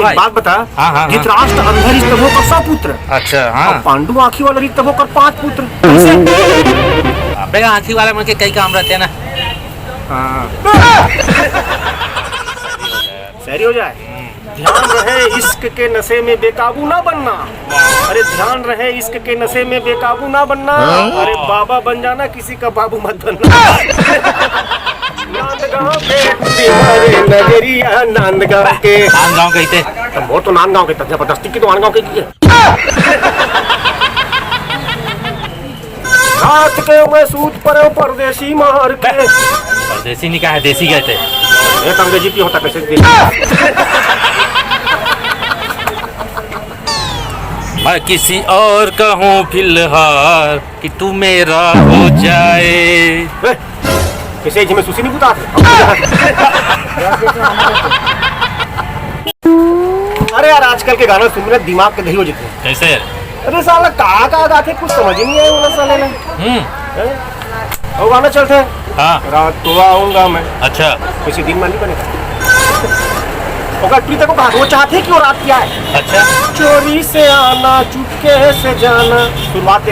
एक बात बता। धृतराष्ट्र अंधा ऋतभो कर 100 पुत्र। अच्छा हाँ। पांडु आँखी वाला ऋतभो कर 5 पुत्र। कैसे? अबे आँखी वाला मन के कई काम रहते हैं ना। सही हो जाए। ध्यान रहे इश्क के नशे में बेकाबू ना बनना। अरे ध्यान रहे इश्क के नशे में बेकाबू ना बनना। अरे बाबा बन जाना, किसी का बाबू मत बनना। नांदगांव के नगरिया, नांदगांव के। नांदगांव कहते तो वो तो नांदगांव के, जबरदस्ती की तो नांदगांव के। रात के मैं सूत पर परदेसी मार के। परदेसी नहीं कहा है, देसी कहते। एक अंग्रेजी की होता कैसे? मैं किसी और का हूँ फिलहाल कि तू मेरा हो जाए। किसी में सुसी नहीं बुता। अरे यार आजकल के गाना सुन रहे दिमाग के दही हो जाते हैं। कैसे? अरे साला कहा गाते कुछ समझ ही नहीं आया उन साले ने। वो गाना चलते हैं। हाँ। रात को आऊंगा मैं। अच्छा। किसी दिन में नहीं बनेगा। प्रीता को कहा वो चाहते कि वो रात क्या है। अच्छा। चोरी से आना चुपके से जाना। शुरुआत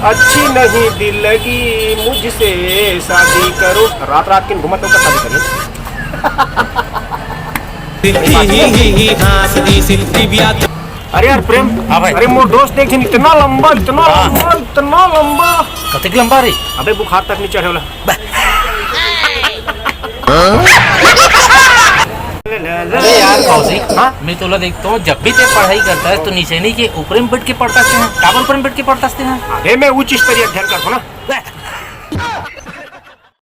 अच्छी नहीं दिल लगी मुझसे शादी करो। रात रात किन घुमत होकर शादी करिए। अरे यार प्रेम। हाँ भाई। अरे मोर दोस्त देख इतना लंबा इतना लंबा इतना लंबा। कतक लंबा रे? अबे बुखार तक नहीं चढ़े वाला। अरे यार फौजी, हाँ मैं तो देखता हूँ जब भी ते पढ़ाई करता है तो नीचे नहीं के ऊपर में बैठ के पढ़ता है। टावर पर बैठ के पढ़ता है। अरे मैं उच्च स्तरीय अध्ययन करता हूँ ना।